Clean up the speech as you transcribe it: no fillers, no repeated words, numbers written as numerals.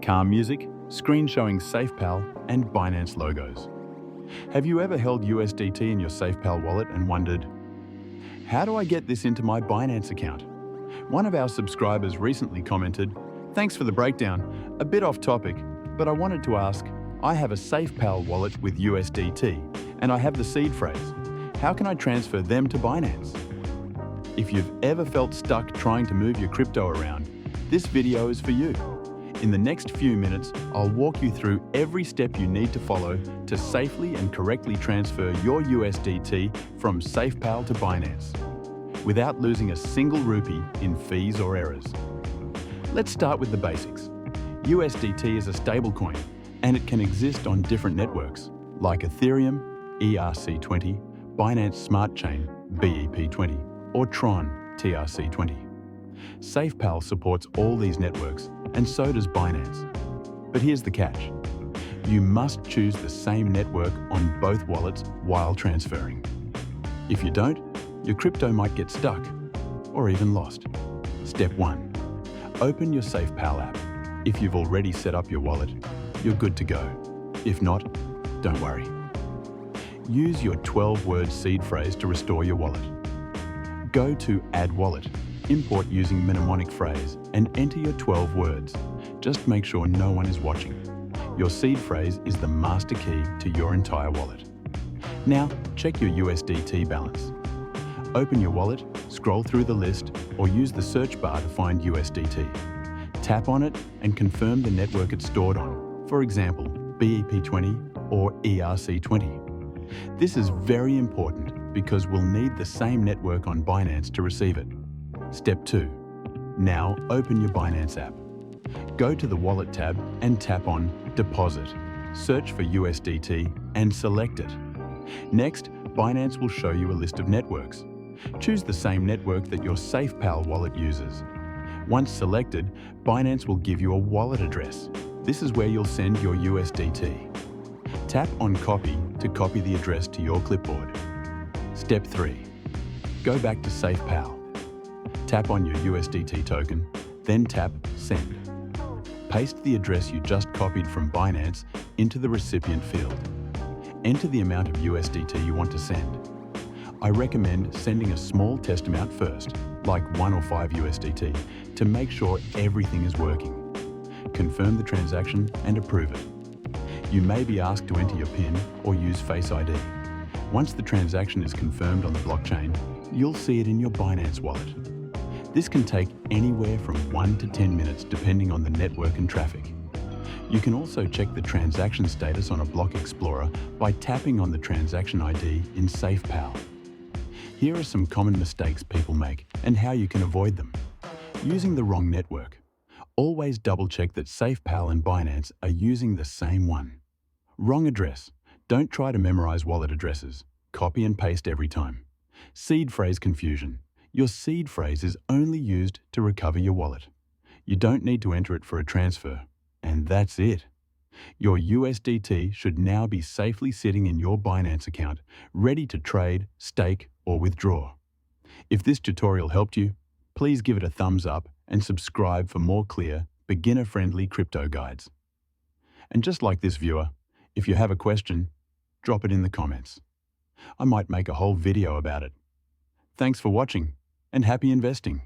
calm music, screen showing SafePal, and Binance logos. Have you ever held USDT in your SafePal wallet and wondered, how do I get this into my Binance account? One of our subscribers recently commented, "Thanks for the breakdown. A bit off topic, but I wanted to ask, I have a SafePal wallet with USDT, and I have the seed phrase. How can I transfer them to Binance?" If you've ever felt stuck trying to move your crypto around, this video is for you. In the next few minutes, I'll walk you through every step you need to follow to safely and correctly transfer your USDT from SafePal to Binance, without losing a single rupee in fees or errors. Let's start with the basics. USDT is a stablecoin, and it can exist on different networks, like Ethereum, ERC20, Binance Smart Chain, BEP20, or Tron, TRC20. SafePal supports all these networks, and so does Binance. But here's the catch. You must choose the same network on both wallets while transferring. If you don't, your crypto might get stuck, or even lost. Step 1. Open your SafePal app. If you've already set up your wallet, you're good to go. If not, don't worry. Use your 12-word seed phrase to restore your wallet. Go to Add Wallet, import using mnemonic phrase, and enter your 12 words. Just make sure no one is watching. Your seed phrase is the master key to your entire wallet. Now, check your USDT balance. Open your wallet, scroll through the list, or use the search bar to find USDT. Tap on it and confirm the network it's stored on, for example, BEP20 or ERC20. This is very important because we'll need the same network on Binance to receive it. Step 2. Now open your Binance app. Go to the Wallet tab and tap on Deposit. Search for USDT and select it. Next, Binance will show you a list of networks. Choose the same network that your SafePal wallet uses. Once selected, Binance will give you a wallet address. This is where you'll send your USDT. Tap on Copy to copy the address to your clipboard. Step 3. Go back to SafePal. Tap on your USDT token, then tap Send. Paste the address you just copied from Binance into the recipient field. Enter the amount of USDT you want to send. I recommend sending a small test amount first, like 1 or 5 USDT, to make sure everything is working. Confirm the transaction and approve it. You may be asked to enter your PIN or use Face ID. Once the transaction is confirmed on the blockchain, you'll see it in your Binance wallet. This can take anywhere from 1 to 10 minutes depending on the network and traffic. You can also check the transaction status on a block explorer by tapping on the transaction ID in SafePal. Here are some common mistakes people make and how you can avoid them. Using the wrong network. Always double-check that SafePal and Binance are using the same one. Wrong address. Don't try to memorize wallet addresses. Copy and paste every time. Seed phrase confusion. Your seed phrase is only used to recover your wallet. You don't need to enter it for a transfer. And that's it. Your USDT should now be safely sitting in your Binance account, ready to trade, stake, or withdraw. If this tutorial helped you, please give it a thumbs up and subscribe for more clear, beginner-friendly crypto guides. And just like this viewer, if you have a question, drop it in the comments. I might make a whole video about it. Thanks for watching, and happy investing.